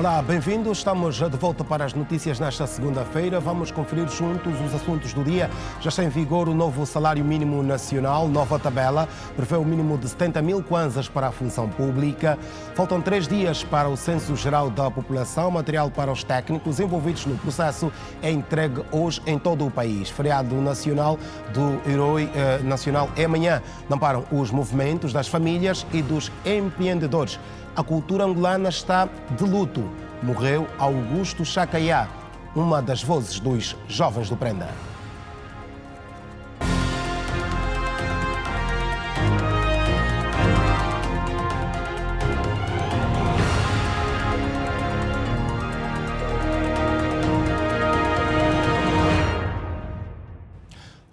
Olá, bem-vindos. Estamos de volta para as notícias nesta segunda-feira. Vamos conferir juntos os assuntos do dia. Já está em vigor o novo salário mínimo nacional. Nova tabela prevê o mínimo de 70 mil kwanzas para a função pública. Faltam 3 dias para o Censo Geral da População. Material para os técnicos envolvidos no processo é entregue hoje em todo o país. Feriado nacional do Herói Nacional é amanhã. Não param os movimentos das famílias e dos empreendedores. A cultura angolana está de luto. Morreu Augusto Chacaiá, uma das vozes dos jovens do Prenda.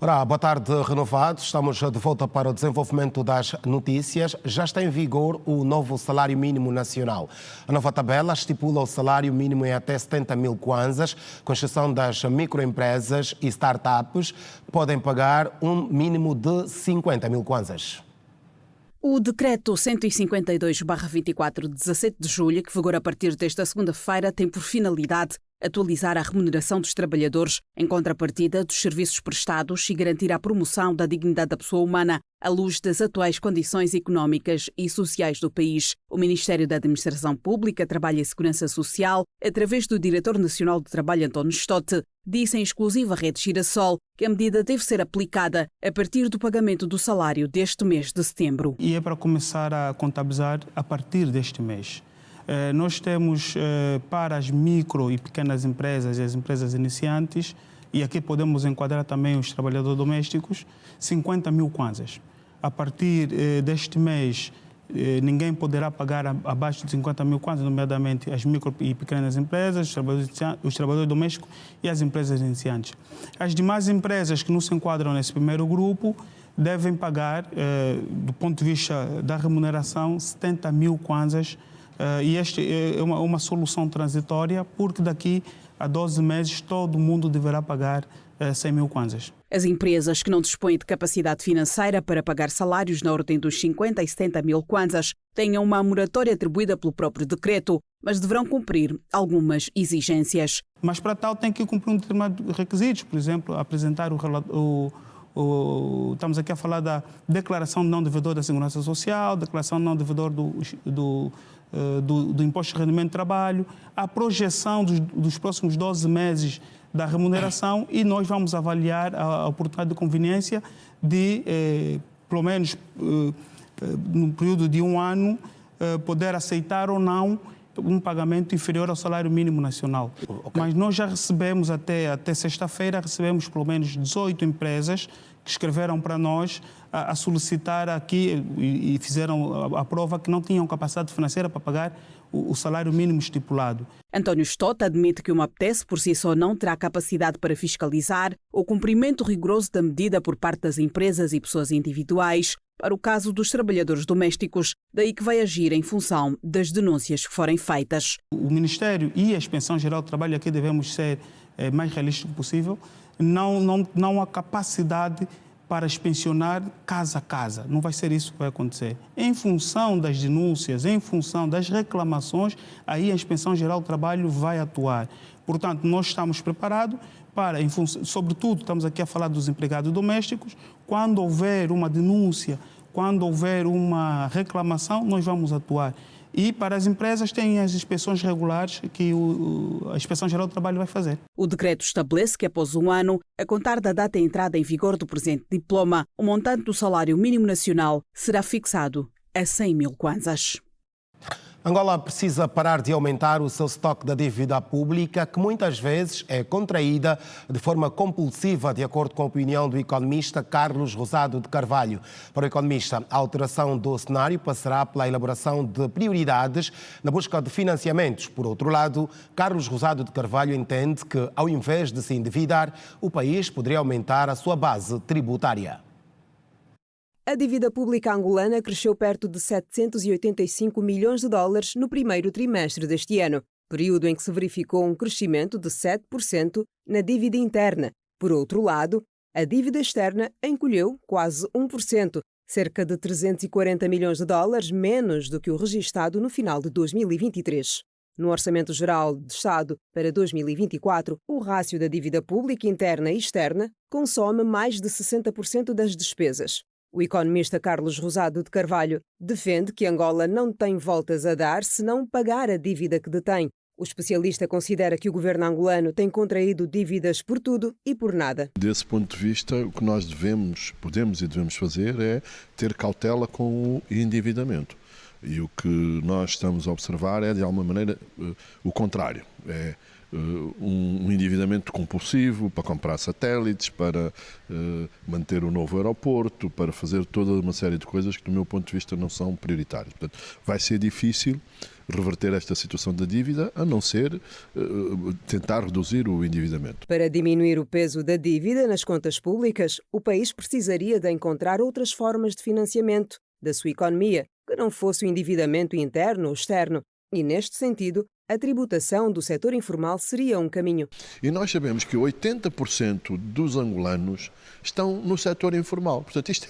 Ora, boa tarde, renovados. Estamos de volta para o desenvolvimento das notícias. Já está em vigor o novo salário mínimo nacional. A nova tabela estipula o salário mínimo em até 70 mil kwanzas, com exceção das microempresas e startups, que podem pagar um mínimo de 50 mil kwanzas. O Decreto 152/24, de 17 de julho, que vigora a partir desta segunda-feira, tem por finalidade atualizar a remuneração dos trabalhadores em contrapartida dos serviços prestados e garantir a promoção da dignidade da pessoa humana à luz das atuais condições económicas e sociais do país. O Ministério da Administração Pública, Trabalho e Segurança Social, através do Diretor Nacional do Trabalho, António Stott, disse em exclusiva à Rede Girassol que a medida deve ser aplicada a partir do pagamento do salário deste mês de setembro. E é para começar a contabilizar a partir deste mês. Nós temos para as micro e pequenas empresas e as empresas iniciantes, e aqui podemos enquadrar também os trabalhadores domésticos, 50 mil kwanzas. A partir deste mês, ninguém poderá pagar abaixo de 50 mil kwanzas, nomeadamente as micro e pequenas empresas, os trabalhadores domésticos e as empresas iniciantes. As demais empresas que não se enquadram nesse primeiro grupo devem pagar, do ponto de vista da remuneração, 70 mil kwanzas. E esta é uma solução transitória, porque daqui a 12 meses todo mundo deverá pagar 100 mil kwanzas. As empresas que não dispõem de capacidade financeira para pagar salários na ordem dos 50 e 70 mil kwanzas tenham uma moratória atribuída pelo próprio decreto, mas deverão cumprir algumas exigências. Mas para tal tem que cumprir um determinado requisitos, por exemplo, apresentar estamos aqui a falar da declaração de não devedor da Segurança Social, declaração de não devedor do Imposto de Rendimento de Trabalho, a projeção dos próximos 12 meses da remuneração, e nós vamos avaliar a oportunidade de conveniência de, pelo menos no período de um ano, poder aceitar ou não um pagamento inferior ao salário mínimo nacional. Okay. Mas nós já recebemos, até sexta-feira, recebemos pelo menos 18 empresas que escreveram para nós a solicitar aqui e fizeram a prova que não tinham capacidade financeira para pagar o salário mínimo estipulado. António Stott admite que o MAPTES por si só não terá capacidade para fiscalizar o cumprimento rigoroso da medida por parte das empresas e pessoas individuais para o caso dos trabalhadores domésticos, daí que vai agir em função das denúncias que forem feitas. O Ministério e a Inspeção-Geral do Trabalho, aqui devemos ser mais realistas possível, não há capacidade para inspecionar casa a casa. Não vai ser isso que vai acontecer. Em função das denúncias, em função das reclamações, aí a Inspeção-Geral do Trabalho vai atuar. Portanto, nós estamos preparados para, sobretudo, estamos aqui a falar dos empregados domésticos, quando houver uma denúncia, quando houver uma reclamação, nós vamos atuar. E para as empresas tem as inspeções regulares que a Inspeção-Geral do Trabalho vai fazer. O decreto estabelece que após um ano, a contar da data de entrada em vigor do presente diploma, o montante do salário mínimo nacional será fixado a 100 mil kwanzas. Angola precisa parar de aumentar o seu estoque da dívida pública, que muitas vezes é contraída de forma compulsiva, de acordo com a opinião do economista Carlos Rosado de Carvalho. Para o economista, a alteração do cenário passará pela elaboração de prioridades na busca de financiamentos. Por outro lado, Carlos Rosado de Carvalho entende que, ao invés de se endividar, o país poderia aumentar a sua base tributária. A dívida pública angolana cresceu perto de 785 milhões de dólares no primeiro trimestre deste ano, período em que se verificou um crescimento de 7% na dívida interna. Por outro lado, a dívida externa encolheu quase 1%, cerca de 340 milhões de dólares menos do que o registado no final de 2023. No Orçamento Geral de Estado para 2024, o rácio da dívida pública interna e externa consome mais de 60% das despesas. O economista Carlos Rosado de Carvalho defende que Angola não tem voltas a dar se não pagar a dívida que detém. O especialista considera que o governo angolano tem contraído dívidas por tudo e por nada. Desse ponto de vista, o que nós podemos e devemos fazer é ter cautela com o endividamento. E o que nós estamos a observar é, de alguma maneira, o contrário. É um endividamento compulsivo para comprar satélites, para manter o novo aeroporto, para fazer toda uma série de coisas que, do meu ponto de vista, não são prioritárias. Portanto, vai ser difícil reverter esta situação da dívida, a não ser tentar reduzir o endividamento. Para diminuir o peso da dívida nas contas públicas, o país precisaria de encontrar outras formas de financiamento da sua economia, que não fosse o endividamento interno ou externo. E, neste sentido, a tributação do setor informal seria um caminho. E nós sabemos que 80% dos angolanos estão no setor informal. Portanto, isto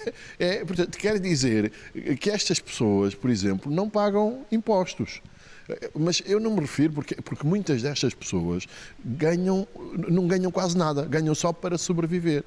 portanto, quer dizer que estas pessoas, por exemplo, não pagam impostos. Mas eu não me refiro porque muitas destas pessoas não ganham quase nada, ganham só para sobreviver.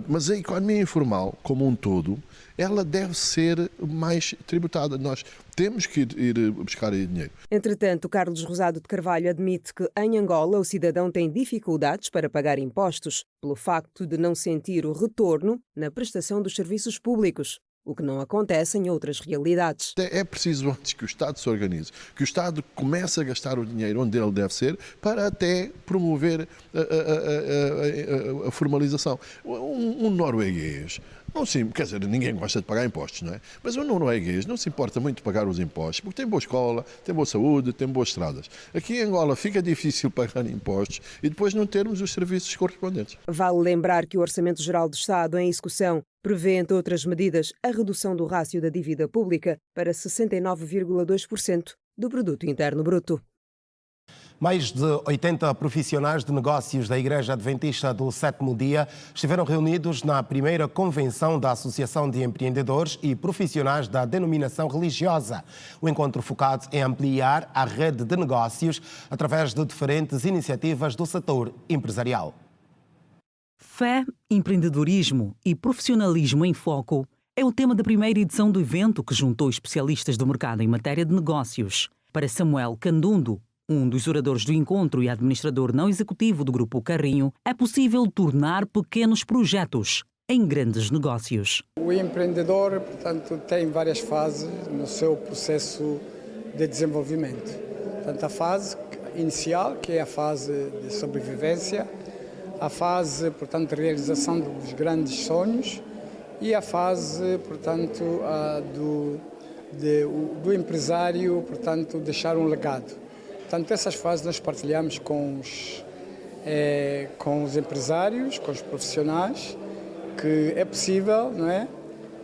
Mas a economia informal, como um todo, ela deve ser mais tributada. Nós temos que ir buscar aí dinheiro. Entretanto, Carlos Rosado de Carvalho admite que em Angola o cidadão tem dificuldades para pagar impostos pelo facto de não sentir o retorno na prestação dos serviços públicos, o que não acontece em outras realidades. É preciso antes que o Estado se organize, que o Estado comece a gastar o dinheiro onde ele deve ser, para até promover a formalização. Um norueguês, não sim, quer dizer, ninguém gosta de pagar impostos, não é? Mas o norueguês não se importa muito de pagar os impostos, porque tem boa escola, tem boa saúde, tem boas estradas. Aqui em Angola fica difícil pagar impostos e depois não termos os serviços correspondentes. Vale lembrar que o Orçamento Geral do Estado, em execução, prevê, entre outras medidas, a redução do rácio da dívida pública para 69,2% do Produto Interno Bruto. Mais de 80 profissionais de negócios da Igreja Adventista do Sétimo Dia estiveram reunidos na primeira convenção da Associação de Empreendedores e Profissionais da Denominação Religiosa. O encontro focado em ampliar a rede de negócios através de diferentes iniciativas do setor empresarial. Fé, empreendedorismo e profissionalismo em foco é o tema da primeira edição do evento que juntou especialistas do mercado em matéria de negócios. Para Samuel Candundo, um dos oradores do encontro e administrador não executivo do Grupo Carrinho, é possível tornar pequenos projetos em grandes negócios. O empreendedor, portanto, tem várias fases no seu processo de desenvolvimento. Portanto, a fase inicial, que é a fase de sobrevivência, a fase, portanto, de realização dos grandes sonhos e a fase, portanto, do empresário, portanto, deixar um legado. Portanto, essas fases nós partilhamos com os empresários, com os profissionais, que é possível, não é?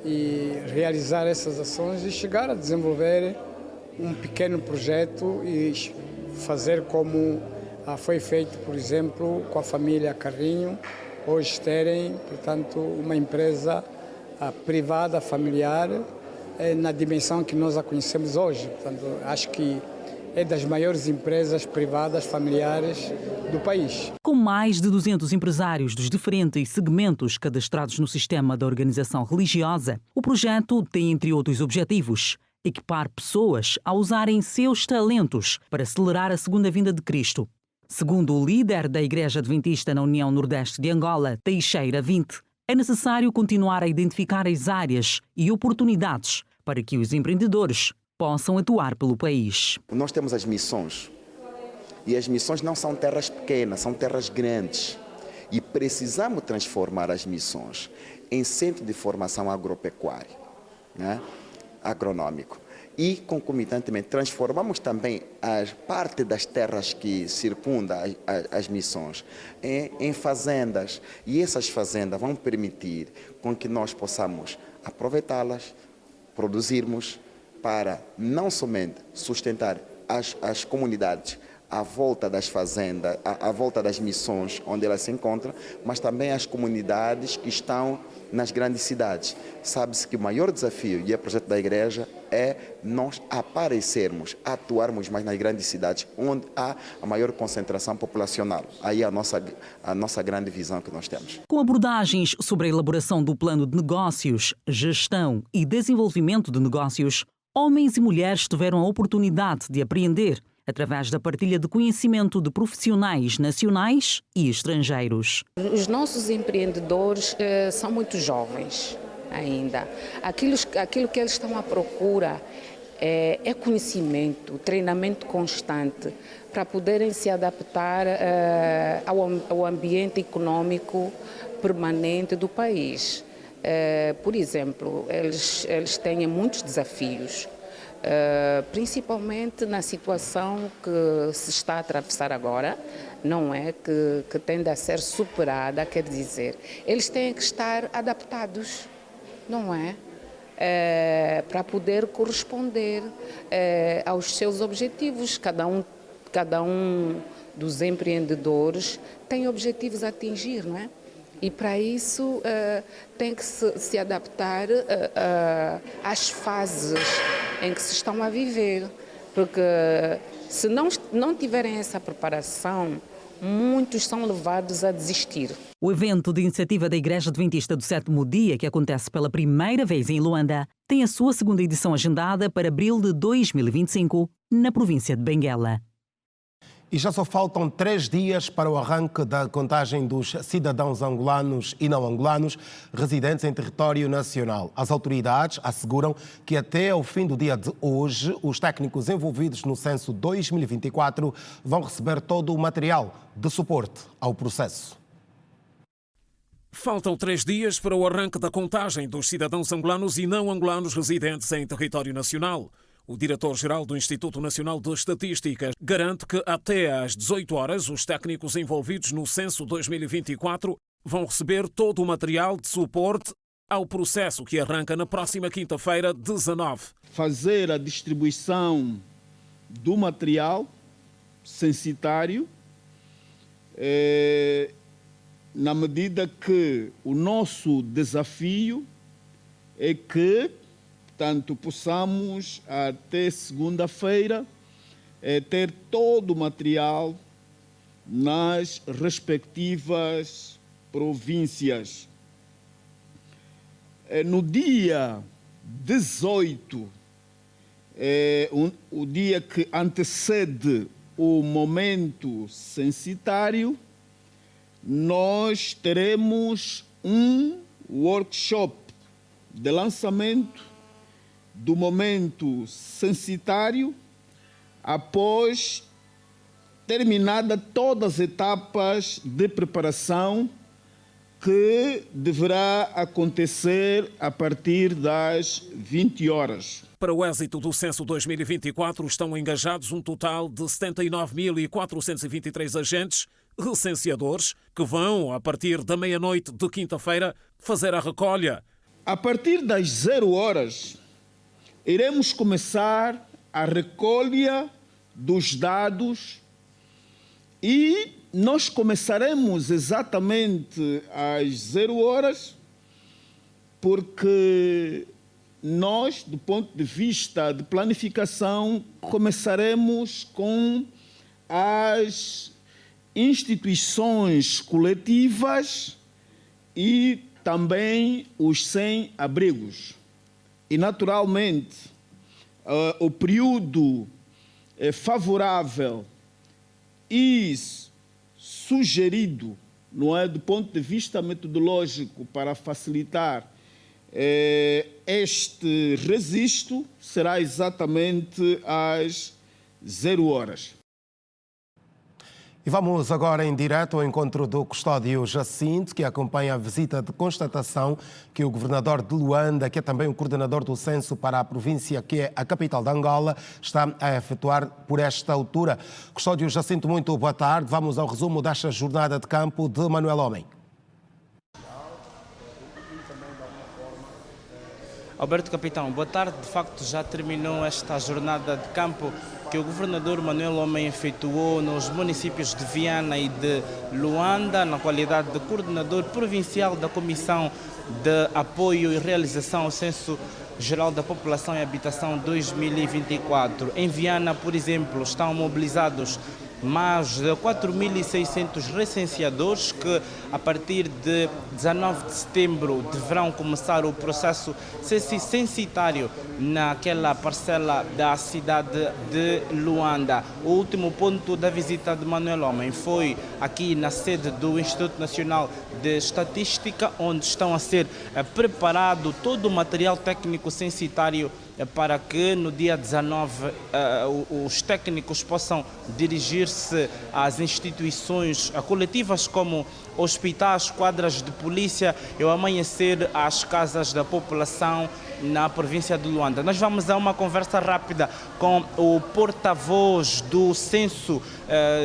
E realizar essas ações e chegar a desenvolver um pequeno projeto e fazer como foi feito, por exemplo, com a família Carrinho, hoje terem, portanto, uma empresa privada, familiar, na dimensão que nós a conhecemos hoje. Portanto, acho que é das maiores empresas privadas familiares do país. Com mais de 200 empresários dos diferentes segmentos cadastrados no sistema da organização religiosa, o projeto tem, entre outros objetivos, equipar pessoas a usarem seus talentos para acelerar a segunda vinda de Cristo. Segundo o líder da Igreja Adventista na União Nordeste de Angola, Teixeira 20, é necessário continuar a identificar as áreas e oportunidades para que os empreendedores possam atuar pelo país. Nós temos as missões e as missões não são terras pequenas, são terras grandes e precisamos transformar as missões em centro de formação agropecuária, né? Agronômico, e concomitantemente transformamos também a parte das terras que circundam as missões em fazendas, e essas fazendas vão permitir com que nós possamos aproveitá-las, produzirmos para não somente sustentar as comunidades à volta das fazendas, à volta das missões onde elas se encontram, mas também as comunidades que estão nas grandes cidades. Sabe-se que o maior desafio, e é o projeto da igreja, é nós aparecermos, atuarmos mais nas grandes cidades, onde há a maior concentração populacional. Aí é a nossa grande visão que nós temos. Com abordagens sobre a elaboração do plano de negócios, gestão e desenvolvimento de negócios, homens e mulheres tiveram a oportunidade de apreender através da partilha de conhecimento de profissionais nacionais e estrangeiros. Os nossos empreendedores são muito jovens ainda. Aquilo que eles estão à procura é conhecimento, treinamento constante para poderem se adaptar ao ambiente econômico permanente do país. Por exemplo, eles têm muitos desafios. Principalmente na situação que se está a atravessar agora, não é? Que tende a ser superada, quer dizer, eles têm que estar adaptados, não é? Para poder corresponder aos seus objetivos. Cada um dos empreendedores tem objetivos a atingir, não é? E para isso tem que se adaptar às fases em que se estão a viver, porque se não tiverem essa preparação, muitos são levados a desistir. O evento de iniciativa da Igreja Adventista do Sétimo Dia, que acontece pela primeira vez em Luanda, tem a sua segunda edição agendada para abril de 2025, na província de Benguela. E já só faltam 3 dias para o arranque da contagem dos cidadãos angolanos e não angolanos residentes em território nacional. As autoridades asseguram que até ao fim do dia de hoje, os técnicos envolvidos no censo 2024 vão receber todo o material de suporte ao processo. Faltam 3 dias para o arranque da contagem dos cidadãos angolanos e não angolanos residentes em território nacional. O diretor-geral do Instituto Nacional de Estatística garante que até às 18 horas os técnicos envolvidos no censo 2024 vão receber todo o material de suporte ao processo que arranca na próxima quinta-feira, 19. Fazer a distribuição do material censitário na medida que o nosso desafio é que portanto, possamos, até segunda-feira, ter todo o material nas respectivas províncias. No dia 18, o dia que antecede o momento censitário, nós teremos um workshop de lançamento do momento censitário, após terminada todas as etapas de preparação que deverá acontecer a partir das 20 horas. Para o êxito do censo 2024 estão engajados um total de 79.423 agentes recenseadores que vão, a partir da meia-noite de quinta-feira, fazer a recolha. A partir das 0 horas, iremos começar a recolha dos dados e nós começaremos exatamente às 0 horas, porque nós, do ponto de vista de planificação, começaremos com as instituições coletivas e também os sem-abrigos. E, naturalmente, o período favorável e sugerido, não é, do ponto de vista metodológico, para facilitar este registro, será exatamente às 0 horas. E vamos agora em direto ao encontro do Custódio Jacinto, que acompanha a visita de constatação que o governador de Luanda, que é também o coordenador do censo para a província que é a capital de Angola, está a efetuar por esta altura. Custódio Jacinto, muito boa tarde. Vamos ao resumo desta jornada de campo de Manuel Homem. Alberto Capitão, boa tarde. De facto, já terminou esta jornada de campo que o governador Manuel Homem efetuou nos municípios de Viana e de Luanda, na qualidade de coordenador provincial da Comissão de Apoio e Realização ao Censo Geral da População e Habitação 2024. Em Viana, por exemplo, estão mobilizados mais de 4.600 recenseadores que, a partir de 19 de setembro, deverão começar o processo censitário naquela parcela da cidade de Luanda. O último ponto da visita de Manuel Homem foi aqui na sede do Instituto Nacional de Estatística, onde estão a ser preparado todo o material técnico censitário para que no dia 19 os técnicos possam dirigir-se às instituições coletivas como hospitais, quadras de polícia e ao amanhecer às casas da população na província de Luanda. Nós vamos a uma conversa rápida com o porta-voz do Censo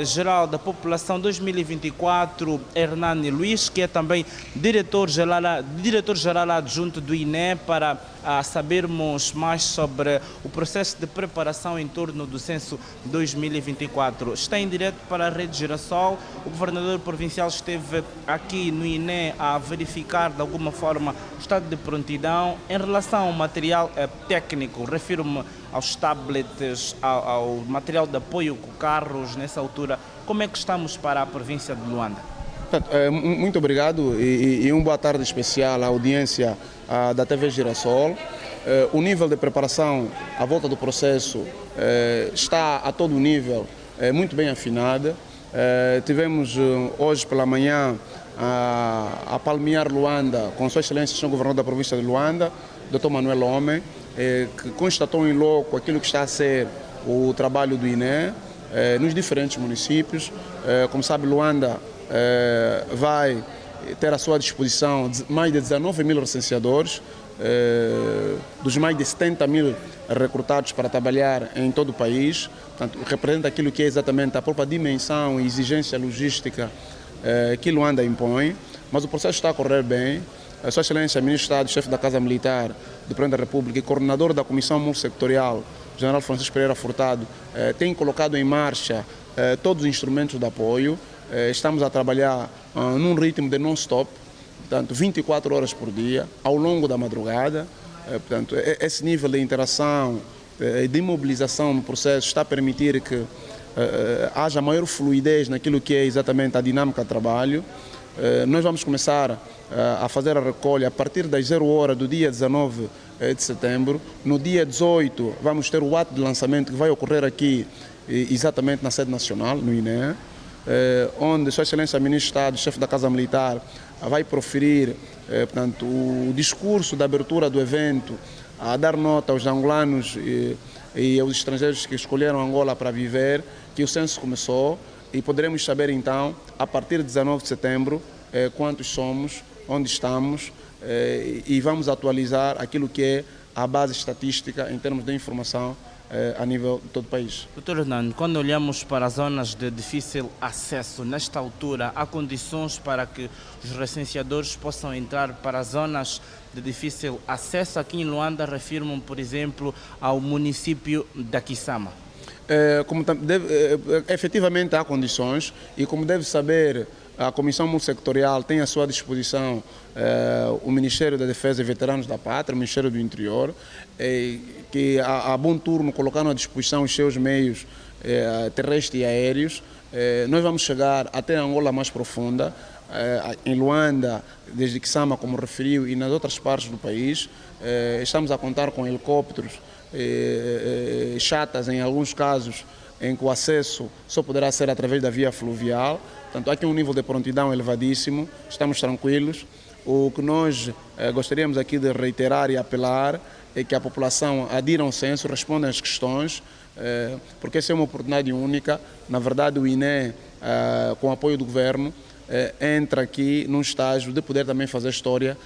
Geral da População 2024, Hernani Luiz, que é também diretor-geral adjunto do INE, para sabermos mais sobre o processo de preparação em torno do Censo 2024. Está em direto para a Rede Girassol. O governador provincial esteve aqui no INE a verificar de alguma forma o estado de prontidão. Em relação ao material técnico, refiro-me aos tablets, ao material de apoio com carros nessa altura. Como é que estamos para a província de Luanda? Muito obrigado e uma boa tarde especial à audiência da TV Girassol. O nível de preparação à volta do processo está a todo nível muito bem afinado. Tivemos hoje pela manhã a palmear Luanda com Sua Excelência o Sr. Governador da província de Luanda, Dr. Manuel Homem, que constatou em loco aquilo que está a ser o trabalho do INE nos diferentes municípios. Como sabe, Luanda vai ter à sua disposição mais de 19 mil recenseadores, dos mais de 70 mil recrutados para trabalhar em todo o país. Portanto, representa aquilo que é exatamente a própria dimensão e exigência logística que Luanda impõe, mas o processo está a correr bem. A Sua Excelência, Ministro de Estado, Chefe da Casa Militar do Presidente da República e coordenador da Comissão Multissectorial, General Francisco Pereira Furtado, tem colocado em marcha todos os instrumentos de apoio. Estamos a trabalhar num ritmo de non-stop, portanto, 24 horas por dia, ao longo da madrugada. Portanto, esse nível de interação e de mobilização no processo está a permitir que haja maior fluidez naquilo que é exatamente a dinâmica de trabalho. Nós vamos começar a fazer a recolha a partir das 0 horas do dia 19 de setembro. No dia 18 vamos ter o ato de lançamento que vai ocorrer aqui exatamente na sede nacional, no INE, onde Sua Excelência Ministro de Estado, Chefe da Casa Militar, vai proferir portanto, o discurso de abertura do evento, a dar nota aos angolanos e aos estrangeiros que escolheram Angola para viver, que o censo começou, e poderemos saber então, a partir de 19 de setembro, quantos somos, onde estamos, e vamos atualizar aquilo que é a base estatística em termos de informação a nível de todo o país. Dr. Hernando, quando olhamos para as zonas de difícil acesso, nesta altura, há condições para que os recenseadores possam entrar para as zonas de difícil acesso? Aqui em Luanda, refiro-me, por exemplo, ao município da Kisama. Efetivamente há condições e, como deve saber, a Comissão Multissectorial tem à sua disposição o Ministério da Defesa e Veteranos da Pátria, o Ministério do Interior, que a bom turno colocaram à disposição os seus meios terrestres e aéreos. Nós vamos chegar até a Angola mais profunda, em Luanda, desde Kisama, como referiu, e nas outras partes do país. Estamos a contar com helicópteros, chatas em alguns casos, em que o acesso só poderá ser através da via fluvial. Portanto, há aqui um nível de prontidão elevadíssimo, estamos tranquilos. O que nós gostaríamos aqui de reiterar e apelar é que a população adira ao censo, responda às questões, porque essa é uma oportunidade única. Na verdade, o INE, com o apoio do governo, entra aqui num estágio de poder também fazer história,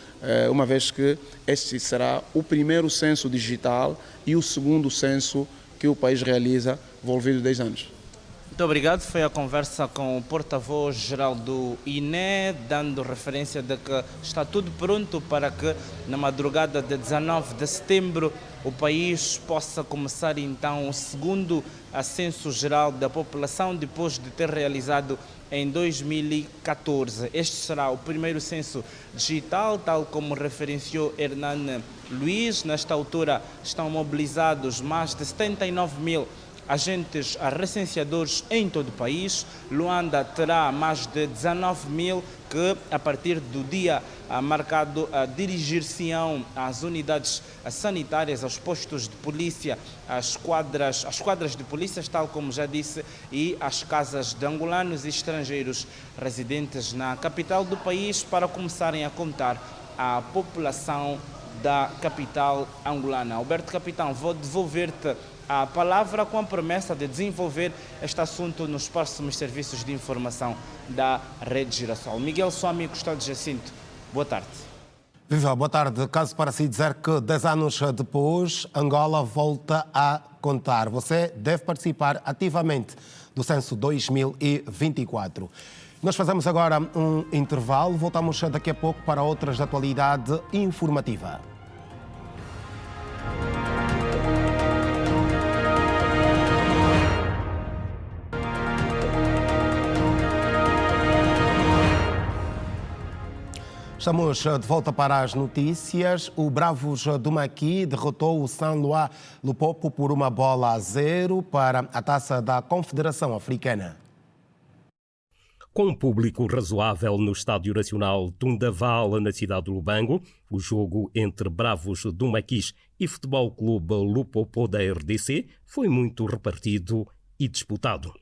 uma vez que este será o primeiro censo digital e o segundo censo que o país realiza, envolvido 10 anos. Muito obrigado. Foi a conversa com o porta-voz-geral do INE, dando referência de que está tudo pronto para que na madrugada de 19 de setembro o país possa começar então o segundo censo geral da população, depois de ter realizado em 2014. Este será o primeiro censo digital, tal como referenciou Hernan Luiz. Nesta altura estão mobilizados mais de 79 mil agentes recenseadores em todo o país. Luanda terá mais de 19 mil que, a partir do dia marcado, dirigir-se-ão às unidades sanitárias, aos postos de polícia, às quadras de polícia, tal como já disse, e às casas de angolanos e estrangeiros residentes na capital do país, para começarem a contar a população da capital angolana. Alberto Capitão, vou devolver-te a palavra com a promessa de desenvolver este assunto nos próximos serviços de informação da Rede Girassol. Miguel Suami, Custódio Jacinto, boa tarde. Viva, boa tarde. Caso para si dizer que 10 anos depois, Angola volta a contar. Você deve participar ativamente do censo 2024. Nós fazemos agora um intervalo. Voltamos daqui a pouco para outras de atualidade informativa. Estamos de volta para as notícias. O Bravos do Maqui derrotou o Saint-Louis Lupopo por 1-0 para a Taça da Confederação Africana. Com um público razoável no Estádio Nacional Tundaval, na cidade de Lubango, o jogo entre Bravos do Maquis e Futebol Clube Lupopo da RDC foi muito repartido e disputado.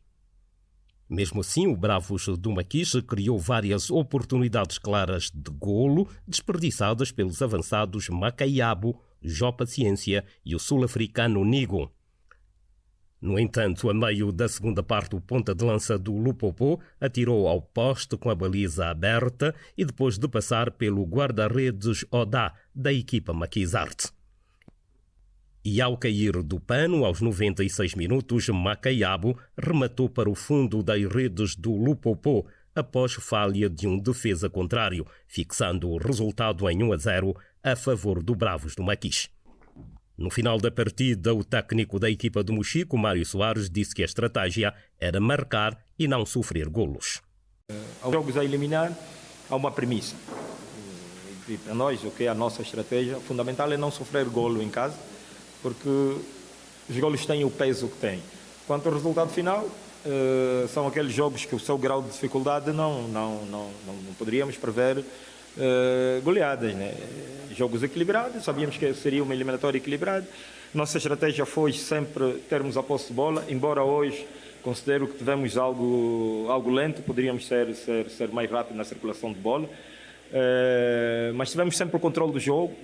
Mesmo assim, o Bravos do Maquis criou várias oportunidades claras de golo, desperdiçadas pelos avançados Macaiabo, Jó Paciência e o sul-africano Nigo. No entanto, a meio da segunda parte, o ponta de lança do Lupopo atirou ao poste com a baliza aberta e depois de passar pelo guarda-redes Odá, da equipa Maquisarte. E ao cair do pano, aos 96 minutos, Macaiabo rematou para o fundo das redes do Lupopo após falha de um defesa contrário, fixando o resultado em 1-0 a favor do Bravos do Maquis. No final da partida, o técnico da equipa do Mochico, Mário Soares, disse que a estratégia era marcar e não sofrer golos. Aos jogos a eliminar, há uma premissa. E para nós, o que é a nossa estratégia, o fundamental é não sofrer golo em casa, porque os golos têm o peso que têm. Quanto ao resultado final, são aqueles jogos que o seu grau de dificuldade não poderíamos prever goleadas, né? Jogos equilibrados, sabíamos que seria uma eliminatória equilibrada. Nossa estratégia foi sempre termos a posse de bola, embora hoje considero que tivemos algo lento, poderíamos ser mais rápido na circulação de bola, mas tivemos sempre o controle do jogo.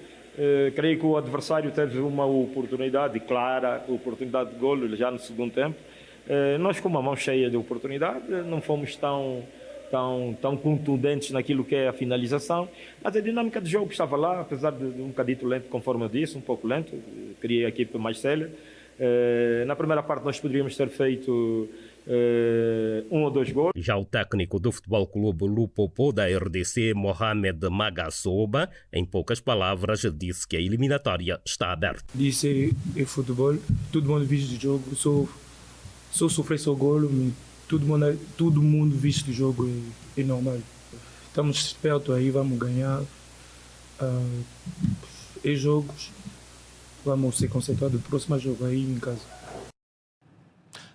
Creio que o adversário teve uma oportunidade clara, oportunidade de golo já no segundo tempo. Nós, com uma mão cheia de oportunidade, não fomos tão contundentes naquilo que é a finalização, mas a dinâmica do jogo estava lá, apesar de um bocadito lento, conforme eu disse, um pouco lento, queria a equipe mais séria. Na primeira parte nós poderíamos ter feito 1 ou 2 gols. Já o técnico do Futebol Clube Lupopo da RDC, Mohamed Magassoba, em poucas palavras, disse que a eliminatória está aberta. Disse é futebol, todo mundo vive o jogo, só sofrer só golo, todo mundo vive o jogo, é normal. Estamos perto aí, vamos ganhar. Jogos, vamos se concentrar no próximo jogo aí em casa.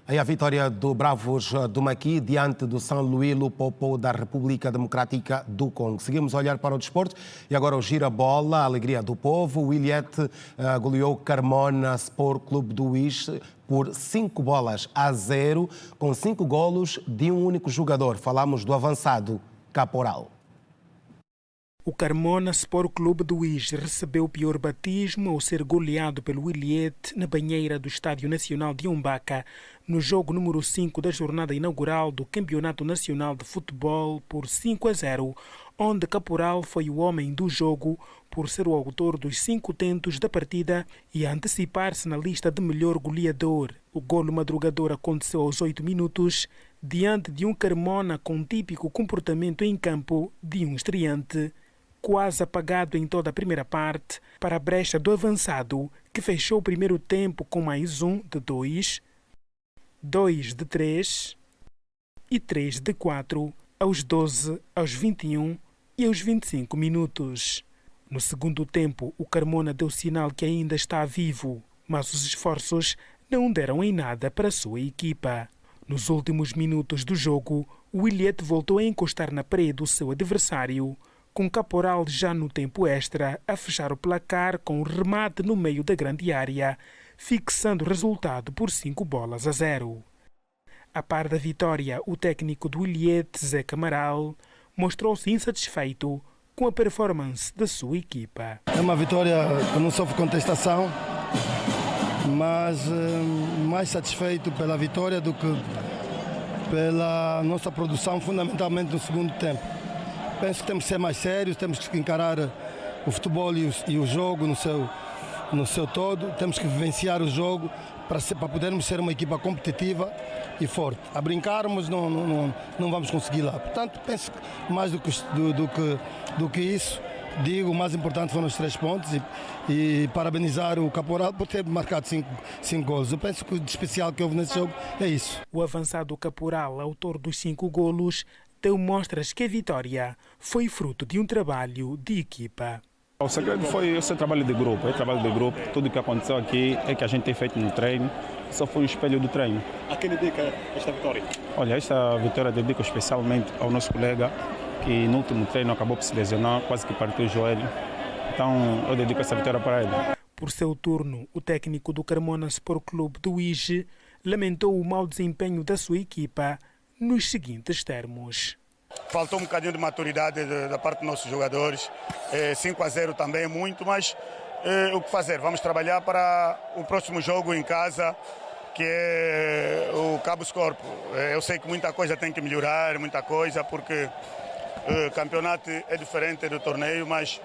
Aí a vitória do Bravos do Maqui diante do Saint-Louis Lupopo da República Democrática do Congo. Seguimos a olhar para o desporto e agora o gira-bola, a alegria do povo. O Williette goleou Carmona Sport Clube do Uís por 5-0, com 5 golos de um único jogador. Falamos do avançado Caporal. O Carmona Sport Clube do Uís recebeu o pior batismo ao ser goleado pelo Williette na banheira do Estádio Nacional de Umbaca, no jogo número 5 da jornada inaugural do Campeonato Nacional de Futebol por 5-0. onde Caporal foi o homem do jogo por ser o autor dos 5 tentos da partida e antecipar-se na lista de melhor goleador. O golo madrugador aconteceu aos 8 minutos, diante de um Carmona com típico comportamento em campo de um estreante, quase apagado em toda a primeira parte, para a brecha do avançado, que fechou o primeiro tempo com mais um de 2, 2 de 3 e 3 de 4, aos 12, aos 21 e aos 25 minutos. No segundo tempo, o Carmona deu sinal que ainda está vivo, mas os esforços não deram em nada para a sua equipa. Nos últimos minutos do jogo, o Ilhete voltou a encostar na parede do seu adversário, com Caporal já no tempo extra a fechar o placar com um remate no meio da grande área, fixando o resultado por 5-0. A par da vitória, o técnico do Ilhete, Zé Camaral, mostrou-se insatisfeito com a performance da sua equipa. É uma vitória que não sofre contestação, mas mais satisfeito pela vitória do que pela nossa produção, fundamentalmente no segundo tempo. Penso que temos que ser mais sérios, temos que encarar o futebol e o jogo no seu todo, temos que vivenciar o jogo para podermos ser uma equipa competitiva e forte. A brincarmos não vamos conseguir lá. Portanto, penso que mais do que isso, o mais importante foram os 3 pontos e parabenizar o Caporal por ter marcado 5 golos. Eu penso que o de especial que houve nesse jogo é isso. O avançado Caporal, autor dos 5 golos, deu mostras que a vitória foi fruto de um trabalho de equipa. O segredo foi esse trabalho de grupo, Tudo o que aconteceu aqui é que a gente tem feito no treino, só foi um espelho do treino. A quem dedica esta vitória? Olha, esta vitória dedico especialmente ao nosso colega, que no último treino acabou por se lesionar, quase que partiu o joelho. Então eu dedico essa vitória para ele. Por seu turno, o técnico do Carmona Sport Clube do Uíge lamentou o mau desempenho da sua equipa nos seguintes termos. Faltou um bocadinho de maturidade da parte dos nossos jogadores. 5-0 também é muito, mas o que fazer? Vamos trabalhar para o próximo jogo em casa, que é o Cabos Corpo. Eu sei que muita coisa tem que melhorar, porque o campeonato é diferente do torneio, mas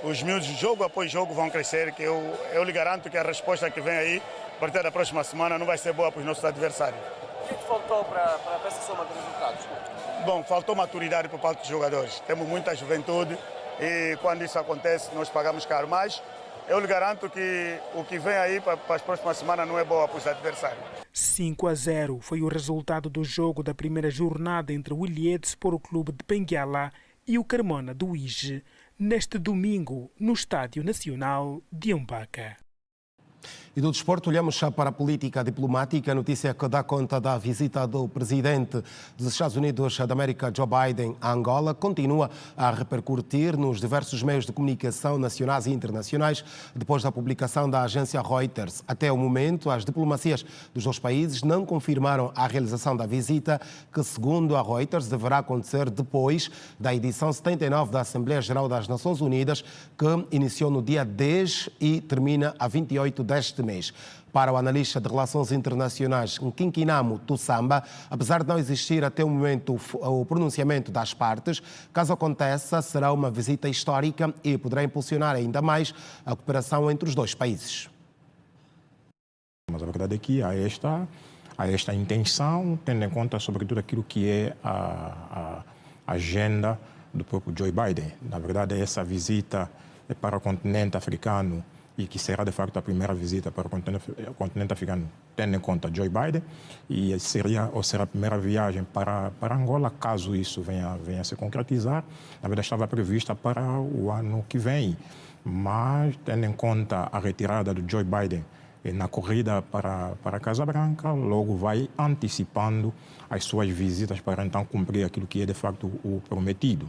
os miúdos, jogo após jogo, vão crescer, que eu lhe garanto que a resposta que vem aí, a partir da próxima semana, não vai ser boa para os nossos adversários. O que faltou para essa soma de resultados? Bom, faltou maturidade por parte dos jogadores. Temos muita juventude e quando isso acontece nós pagamos caro. Mas eu lhe garanto que o que vem aí para as próximas semanas não é boa para os adversários. 5-0 foi o resultado do jogo da primeira jornada entre o Ilhete Sport Clube de Benguela e o Carmona do Uíge, neste domingo no Estádio Nacional de Umbaca. E do desporto, olhamos já para a política diplomática. A notícia que dá conta da visita do presidente dos Estados Unidos da América, Joe Biden, a Angola, continua a repercutir nos diversos meios de comunicação nacionais e internacionais, depois da publicação da agência Reuters. Até o momento, as diplomacias dos 2 países não confirmaram a realização da visita, que, segundo a Reuters, deverá acontecer depois da edição 79 da Assembleia Geral das Nações Unidas, que iniciou no dia 10 e termina a 28 deste mês. Para o analista de relações internacionais Nkinkinamo Tussamba, apesar de não existir até o momento o pronunciamento das partes, caso aconteça, será uma visita histórica e poderá impulsionar ainda mais a cooperação entre os 2 países. Mas a verdade é que há esta intenção, tendo em conta sobretudo aquilo que é a agenda do próprio Joe Biden. Na verdade, essa visita é para o continente africano e que será de facto a primeira visita para o continente africano, tendo em conta Joe Biden, e será a primeira viagem para Angola, caso isso venha a se concretizar. Na verdade, estava prevista para o ano que vem, mas tendo em conta a retirada do Joe Biden na corrida para a Casa Branca, logo vai antecipando as suas visitas para então cumprir aquilo que é de facto o prometido.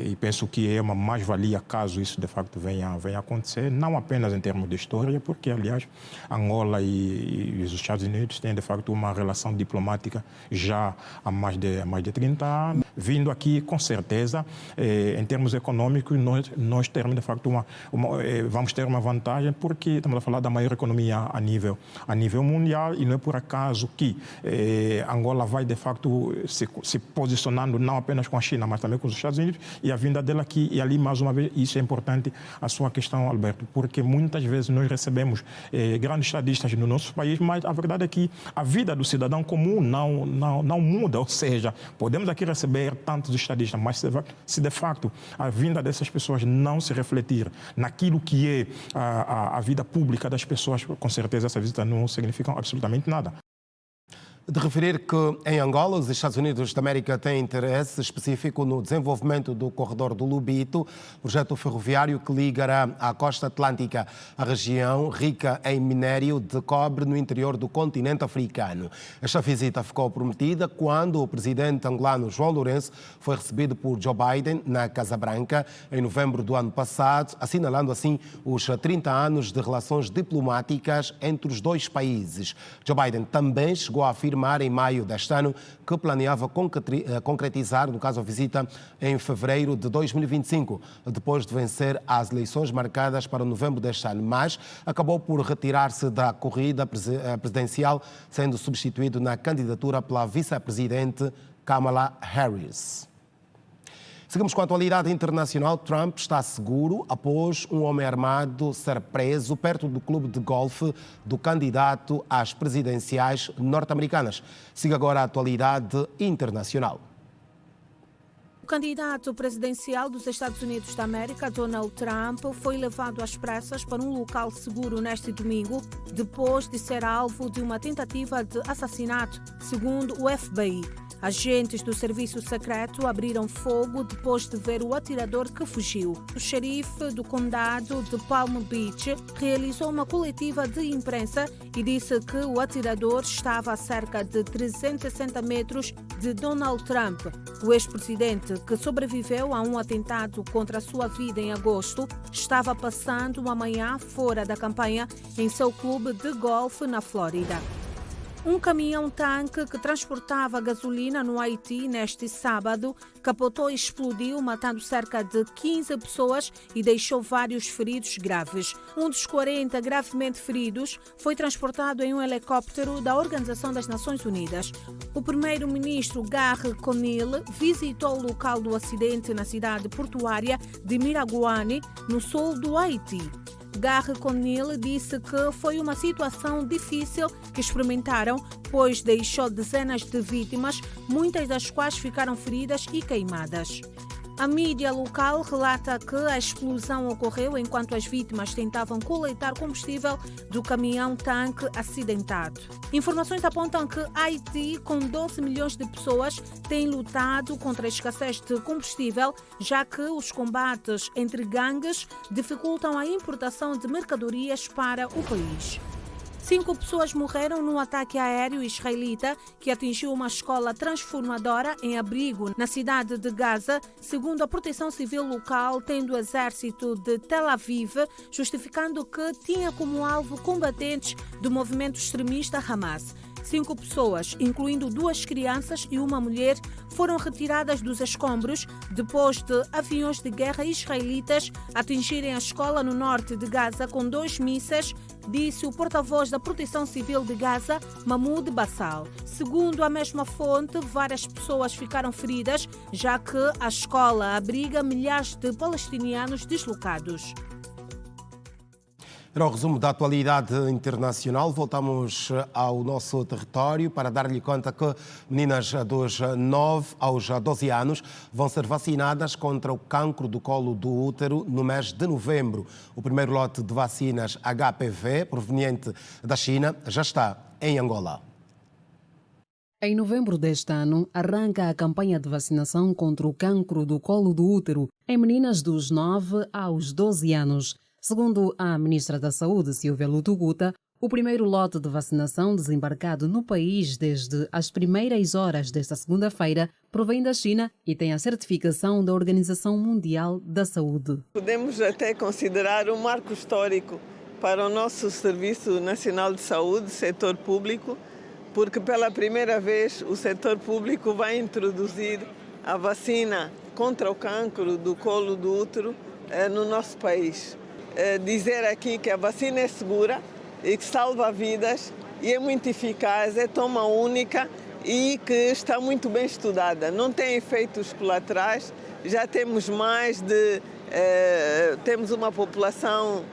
E penso que é uma mais-valia caso isso de facto venha a acontecer, não apenas em termos de história, porque aliás Angola e os Estados Unidos têm de facto uma relação diplomática já há mais de 30 anos. Vindo aqui, com certeza, em termos econômicos, nós teremos de facto vamos ter uma vantagem, porque estamos a falar da maior economia a nível mundial, e não é por acaso que Angola vai de facto se posicionando não apenas com a China, mas também com os Estados Unidos, e a vinda dela aqui. E ali, mais uma vez, isso é importante, a sua questão, Alberto, porque muitas vezes nós recebemos grandes estadistas no nosso país, mas a verdade é que a vida do cidadão comum não muda, ou seja, podemos aqui receber tantos estadistas, mas se de facto a vinda dessas pessoas não se refletir naquilo que é a vida pública das pessoas, com certeza essa visita não significa absolutamente nada. De referir que em Angola os Estados Unidos da América têm interesse específico no desenvolvimento do corredor do Lubito, projeto ferroviário que ligará à costa atlântica a região rica em minério de cobre no interior do continente africano. Esta visita ficou prometida quando o presidente angolano João Lourenço foi recebido por Joe Biden na Casa Branca em novembro do ano passado, assinalando assim os 30 anos de relações diplomáticas entre os dois países. Joe Biden também chegou a afirmar em maio deste ano que planeava concretizar, no caso a visita, em fevereiro de 2025, depois de vencer as eleições marcadas para novembro deste ano, mas acabou por retirar-se da corrida presidencial, sendo substituído na candidatura pela vice-presidente Kamala Harris. Seguimos com a atualidade internacional. Trump está seguro após um homem armado ser preso perto do clube de golfe do candidato às presidenciais norte-americanas. Siga agora a atualidade internacional. O candidato presidencial dos Estados Unidos da América, Donald Trump, foi levado às pressas para um local seguro neste domingo, depois de ser alvo de uma tentativa de assassinato, segundo o FBI. Agentes do serviço secreto abriram fogo depois de ver o atirador que fugiu. O xerife do condado de Palm Beach realizou uma coletiva de imprensa e disse que o atirador estava a cerca de 360 metros de Donald Trump. O ex-presidente, que sobreviveu a um atentado contra a sua vida em agosto, estava passando uma manhã fora da campanha em seu clube de golfe na Flórida. Um caminhão-tanque que transportava gasolina no Haiti neste sábado capotou e explodiu, matando cerca de 15 pessoas e deixou vários feridos graves. Um dos 40 gravemente feridos foi transportado em um helicóptero da Organização das Nações Unidas. O primeiro-ministro Gary Conille visitou o local do acidente na cidade portuária de Miragoane, no sul do Haiti. Gary Conille disse que foi uma situação difícil que experimentaram, pois deixou dezenas de vítimas, muitas das quais ficaram feridas e queimadas. A mídia local relata que a explosão ocorreu enquanto as vítimas tentavam coletar combustível do caminhão-tanque acidentado. Informações apontam que Haiti, com 12 milhões de pessoas, tem lutado contra a escassez de combustível, já que os combates entre gangues dificultam a importação de mercadorias para o país. 5 pessoas morreram num ataque aéreo israelita que atingiu uma escola transformadora em abrigo na cidade de Gaza, segundo a Proteção Civil local, tendo o exército de Tel Aviv justificando que tinha como alvo combatentes do movimento extremista Hamas. 5 pessoas, incluindo 2 crianças e uma mulher, foram retiradas dos escombros depois de aviões de guerra israelitas atingirem a escola no norte de Gaza com 2 mísseis, disse o porta-voz da Proteção Civil de Gaza, Mahmoud Bassal. Segundo a mesma fonte, várias pessoas ficaram feridas, já que a escola abriga milhares de palestinianos deslocados. Era o resumo da atualidade internacional. Voltamos ao nosso território para dar-lhe conta que meninas dos 9 aos 12 anos vão ser vacinadas contra o cancro do colo do útero no mês de novembro. O primeiro lote de vacinas HPV, proveniente da China, já está em Angola. Em novembro deste ano, arranca a campanha de vacinação contra o cancro do colo do útero em meninas dos 9 aos 12 anos. Segundo a ministra da Saúde, Silvia Lutuguta, o primeiro lote de vacinação desembarcado no país desde as primeiras horas desta segunda-feira provém da China e tem a certificação da Organização Mundial da Saúde. Podemos até considerar um marco histórico para o nosso Serviço Nacional de Saúde, setor público, porque pela primeira vez o setor público vai introduzir a vacina contra o cancro do colo do útero no nosso país. Dizer aqui que a vacina é segura e que salva vidas e é muito eficaz, é toma única e que está muito bem estudada. Não tem efeitos colaterais, já temos temos uma população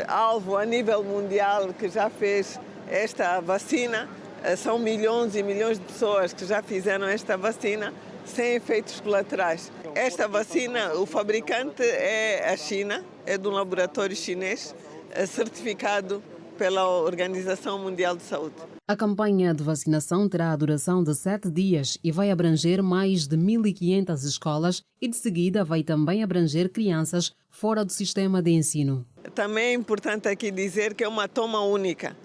alvo a nível mundial que já fez esta vacina. São milhões e milhões de pessoas que já fizeram esta vacina sem efeitos colaterais. Esta vacina, o fabricante é a China, é de um laboratório chinês, certificado pela Organização Mundial de Saúde. A campanha de vacinação terá a duração de 7 dias e vai abranger mais de 1.500 escolas e, de seguida, vai também abranger crianças fora do sistema de ensino. Também é importante aqui dizer que é uma toma única.